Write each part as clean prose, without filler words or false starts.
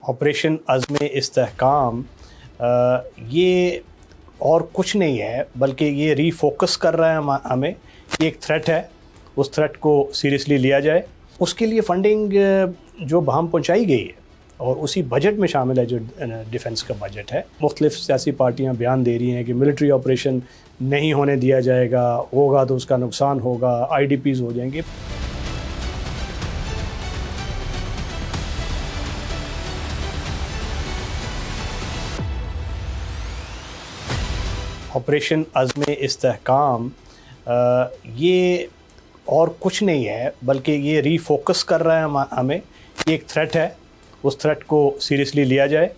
Operation अज़्म इस्तेहकाम ये और कुछ नहीं है बल्कि ये रीफोकस कर रहा है हमें। ये एक थ्रेट है, उस थ्रेट को सीरियसली लिया जाए। उसके लिए फ़ंडिंग जो बहम पहुंचाई गई है और उसी बजट में शामिल है जो डिफेंस का बजट है। मुख्तलिफ सियासी पार्टियां बयान दे रही हैं कि मिलिट्री ऑपरेशन नहीं होने दिया जाएगा, होगा तो उसका नुकसान होगा, IDPs हो जाएंगे। ऑपरेशन अज़्म इस्तेहकाम ये और कुछ नहीं है बल्कि ये रीफोकस कर रहा है हमें। ये एक थ्रेट है, उस थ्रेट को सीरियसली लिया जाए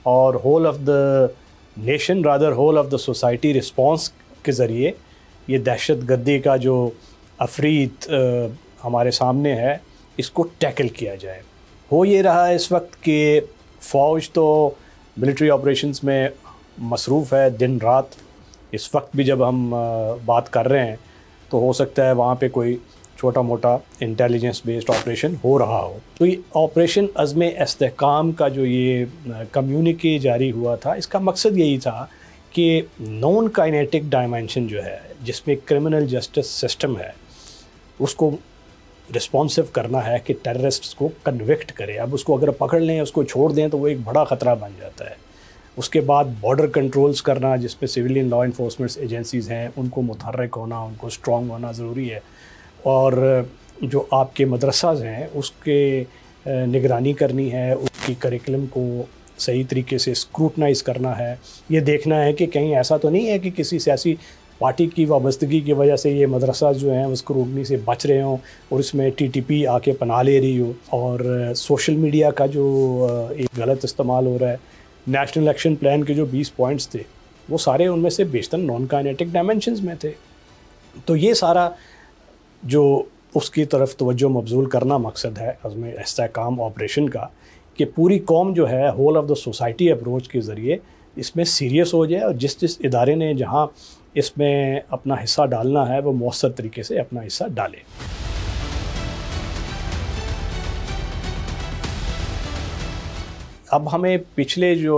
और whole of the nation rather whole of the society response के ज़रिए ये दहशत गर्दी का जो अफरीत हमारे सामने है इसको टैकल किया जाए। हो ये रहा है इस वक्त कि फ़ौज तो मिलिट्री ऑपरेशंस में मसरूफ़ है दिन रात। इस वक्त भी जब हम बात कर रहे हैं तो हो सकता है वहाँ पे कोई छोटा मोटा इंटेलिजेंस बेस्ड ऑपरेशन हो रहा हो। तो ये ऑपरेशन अज़्म इस्तेहकाम का जो ये कम्युनिके जारी हुआ था, इसका मकसद यही था कि नॉन काइनेटिक डायमेंशन जो है जिसमें क्रिमिनल जस्टिस सिस्टम है उसको रिस्पॉन्सिव करना है कि टेररिस्ट्स को कन्विक्ट करे। अब उसको अगर पकड़ लें, उसको छोड़ दें तो वो एक बड़ा ख़तरा बन जाता है। उसके बाद बॉर्डर कंट्रोल्स करना जिसपे सिविलियन लॉ इन्फोर्समेंट एजेंसीज़ हैं उनको मुतहर्रिक होना, उनको स्ट्रॉन्ग होना ज़रूरी है। और जो आपके मदरसाज़ हैं उसके निगरानी करनी है, उसकी करिकुलम को सही तरीके से स्क्रूटनाइज़ करना है। ये देखना है कि कहीं ऐसा तो नहीं है कि किसी सियासी पार्टी की वाबस्तगी की वजह से ये मदरसा जो हैं वो स्क्रूटनी से बच रहे हों और इसमें TTP आके पनाह ले रही हो। और सोशल मीडिया का जो एक गलत इस्तेमाल हो रहा है। नेशनल एक्शन प्लान के जो 20 पॉइंट्स थे वो सारे उनमें से बेशतर नॉन काइनेटिक डायमेंशंस में थे। तो ये सारा जो उसकी तरफ तवज्जो मबज़ूल करना मकसद है अज़्म इस्तेहकाम ऑपरेशन का, कि पूरी कौम जो है whole of the society approach के ज़रिए इसमें सीरियस हो जाए और जिस जिस इदारे ने जहाँ इसमें अपना हिस्सा डालना है वो मौसर तरीके से अपना हिस्सा डाले। अब हमें पिछले जो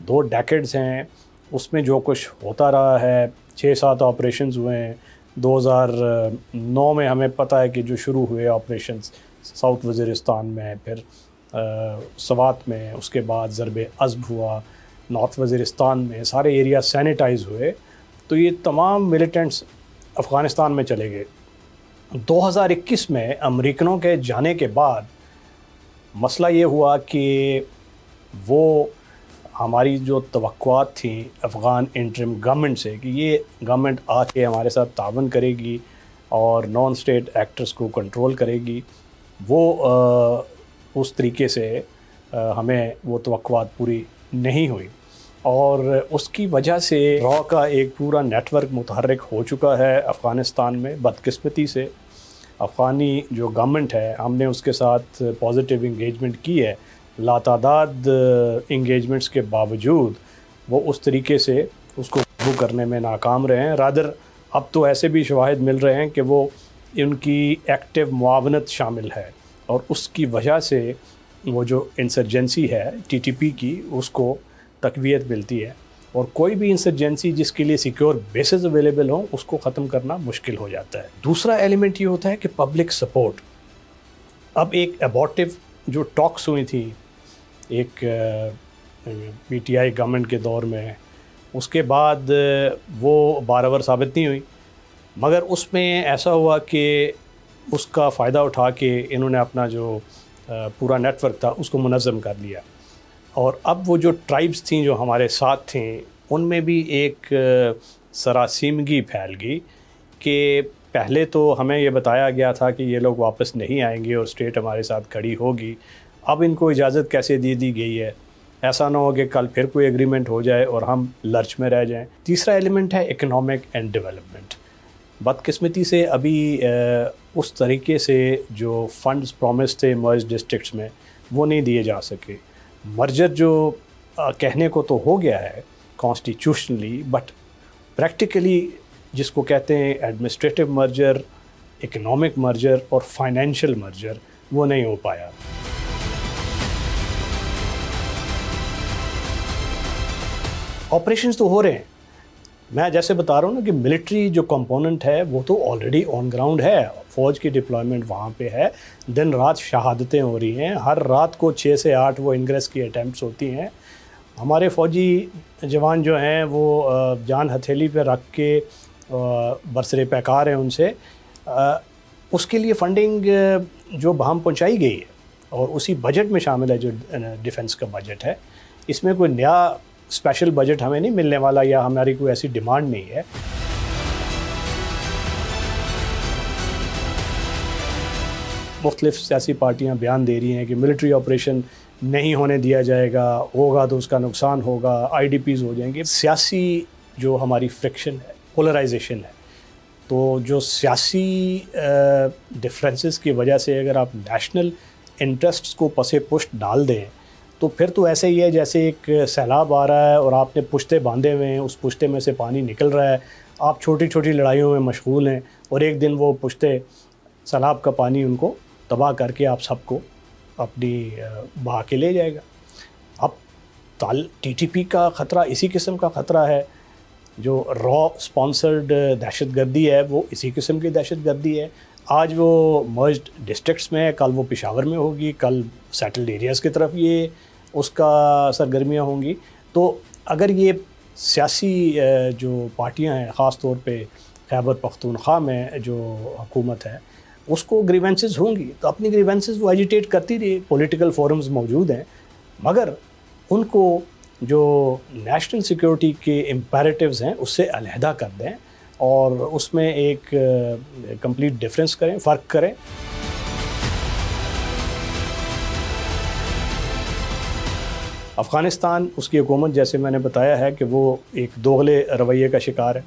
2 डेकेड्स हैं उसमें जो कुछ होता रहा है, 6-7 ऑपरेशंस हुए हैं। 2009 में हमें पता है कि जो शुरू हुए ऑपरेशंस साउथ वज़ीरिस्तान में, फिर सवात में, उसके बाद ज़रब अज़्ब हुआ, नॉर्थ वज़ीरिस्तान में सारे एरिया सैनिटाइज़ हुए। तो ये तमाम मिलिटेंट्स अफ़गानिस्तान में चले गए। 2021 में अमेरिकनों के जाने के बाद मसला ये हुआ कि वो हमारी जो तवक्कुआत थी अफ़गान इंटरिम गवर्नमेंट से कि ये गवर्नमेंट आके हमारे साथ तावन करेगी और नॉन स्टेट एक्टर्स को कंट्रोल करेगी, वो उस तरीके से हमें वो तवक्कुआत पूरी नहीं हुई। और उसकी वजह से रॉ का एक पूरा नेटवर्क मुतहर्रिक हो चुका है अफ़गानिस्तान में। बदकिस्मती से अफ़गानी जो गवर्नमेंट है हमने उसके साथ पॉजिटिव इंगेजमेंट की है, लातादाद इंगेजमेंट्स के बावजूद वो उस तरीके से उसको काबू करने में नाकाम रहे हैं। रादर अब तो ऐसे भी शवाहिद मिल रहे हैं कि वो उनकी एक्टिव मुआवनत शामिल है और उसकी वजह से वो जो इंसर्जेंसी है TTP की उसको तक़वियत मिलती है। और कोई भी इंसर्जेंसी जिसके लिए सिक्योर बेसिस अवेलेबल हों उसको ख़त्म करना मुश्किल हो जाता है। दूसरा एलिमेंट ये होता है कि पब्लिक सपोर्ट। अब एक एबॉर्टिव जो टॉक्स हुई थी एक PTI गवर्नमेंट के दौर में, उसके बाद वो बारवर साबित नहीं हुई, मगर उसमें ऐसा हुआ कि उसका फ़ायदा उठा के इन्होंने अपना जो पूरा नेटवर्क था उसको मुनज़्ज़म कर लिया। और अब वो जो ट्राइब्स थी जो हमारे साथ थी उनमें भी एक सरासीमगी फैल गई कि पहले तो हमें ये बताया गया था कि ये लोग वापस नहीं आएंगे और स्टेट हमारे साथ खड़ी होगी। अब इनको इजाज़त कैसे दे दी गई है? ऐसा ना हो कि कल फिर कोई एग्रीमेंट हो जाए और हम लर्च में रह जाएं। तीसरा एलिमेंट है इकोनॉमिक एंड डेवलपमेंट। बदकिस्मती से अभी उस तरीके से जो फंड्स प्रॉमिस थे मर्ज डिस्ट्रिक्ट्स में वो नहीं दिए जा सके। मर्जर जो कहने को तो हो गया है कॉन्स्टिट्यूशनली, बट प्रैक्टिकली जिसको कहते हैं एडमिनिस्ट्रेटिव मर्जर, इकोनॉमिक मर्जर और फाइनेंशियल मर्जर, वो नहीं हो पाया। ऑपरेशंस तो हो रहे हैं, मैं जैसे बता रहा हूँ ना कि मिलिट्री जो कंपोनेंट है वो तो ऑलरेडी ऑन ग्राउंड है, फ़ौज की डिप्लॉयमेंट वहाँ पे है, दिन रात शहादतें हो रही हैं, हर रात को 6 से 8 वो इंग्रेस की अटैम्प्ट्स होती हैं। हमारे फ़ौजी जवान जो हैं वो जान हथेली पे रख के बरसरे पैकार हैं उनसे, उसके लिए फ़ंडिंग जो बहम पहुँचाई गई है और उसी बजट में शामिल है जो डिफेंस का बजट है। इसमें कोई नया स्पेशल बजट हमें नहीं मिलने वाला या हमारी कोई ऐसी डिमांड नहीं है। मुख्तलिफ सियासी पार्टियां बयान दे रही हैं कि मिलिट्री ऑपरेशन नहीं होने दिया जाएगा, होगा तो उसका नुकसान होगा, IDPs हो जाएंगे। सियासी जो हमारी फ्रिक्शन है, पोलराइजेशन है, तो जो सियासी डिफरेंसेस की वजह से अगर आप नेशनल इंटरेस्ट्स को पसे पुष्ट डाल दें तो फिर तो ऐसे ही है जैसे एक सैलाब आ रहा है और आपने पुश्ते बांधे हुए हैं, उस पुश्ते में से पानी निकल रहा है, आप छोटी छोटी लड़ाइयों में मशगूल हैं और एक दिन वो पुश्ते सैलाब का पानी उनको तबाह करके आप सबको अपनी बहा के ले जाएगा। अब TTP का ख़तरा इसी किस्म का ख़तरा है, जो रॉ स्पॉन्सर्ड दहशतगर्दी है वो इसी किस्म की दहशतगर्दी है। आज वो मर्ज्ड डिस्ट्रिक्ट्स में है, कल वो पेशावर में होगी, कल सेटल्ड एरियाज़ की तरफ ये उसका सरगर्मियाँ होंगी। तो अगर ये सियासी जो पार्टियां हैं, ख़ास तौर पे खैबर पख्तूनख्वा में जो हुकूमत है उसको ग्रीवेंसेस होंगी तो अपनी ग्रीवेंसेस वो एजिटेट करती रही, पॉलिटिकल फोरम्स मौजूद हैं, मगर उनको जो नेशनल सिक्योरिटी के इम्पेरेटिव्स हैं उससे अलहदा कर दें और उसमें एक कंप्लीट डिफरेंस करें, फ़र्क करें। अफ़गानिस्तान, उसकी हुकूमत जैसे मैंने बताया है कि वो एक दोगले रवैये का शिकार है,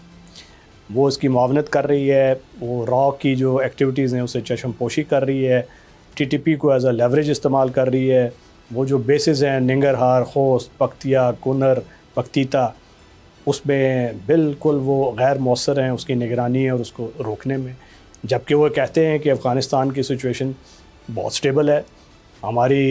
वो इसकी मुआवनत कर रही है, वो रॉ की जो एक्टिविटीज़ हैं उसे चश्मपोशी कर रही है, TTP को एज अ लेवरेज इस्तेमाल कर रही है, वो जो बेसिस हैं निंगरहार, खोस्त, पख्तिया, कुनर, पख्तीता, उसमें बिल्कुल वो गैर मौसर हैं उसकी निगरानी और उसको रोकने में। जबकि वो कहते हैं कि अफ़गानिस्तान की सिचुएशन बहुत स्टेबल है, हमारी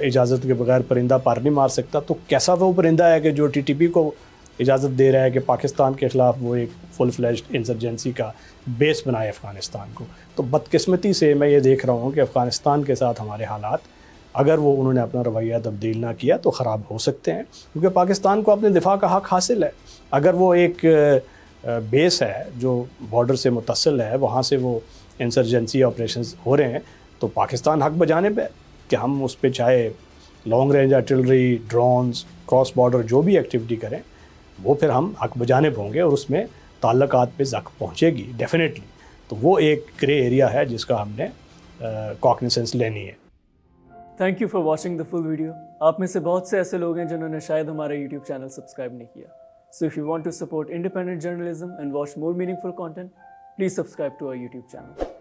इजाज़त के बगैर परिंदा पर नहीं मार सकता। तो कैसा वो परिंदा है कि जो TTP को इजाज़त दे रहा है कि पाकिस्तान के ख़िलाफ़ वो एक फुल फ्लेज्ड इंसर्जेंसी का बेस बनाए अफ़गानिस्तान को। तो बदकिस्मती से मैं ये देख रहा हूँ कि अफ़गानिस्तान के साथ हमारे हालात, अगर वो उन्होंने अपना रवैया तब्दील ना किया तो ख़राब हो सकते हैं, क्योंकि पाकिस्तान को अपने दिफा का हक़ हासिल है। अगर वो एक बेस है जो बॉर्डर से मुत्तसिल है, वहाँ से वो इंसर्जेंसी ऑपरेशंस हो रहे हैं, तो पाकिस्तान हक़ बजानिब है कि हम उस पर चाहे long range artillery, drones, cross border जो भी एक्टिविटी करें वो फिर हम हक़ बजानिब होंगे और उसमें ताल्लुकात पे ज़ख्म पहुँचेगी डेफिनेटली। तो वो एक ग्रे एरिया है जिसका हमने कॉग्निसेंस लेनी है। Thank you for watching the full video. आप में से बहुत से ऐसे लोग हैं जिन्होंने शायद हमारा यूट्यूब चैनल सब्सक्राइब नहीं किया। So if you want to support independent journalism and watch more meaningful content, please subscribe to our YouTube channel.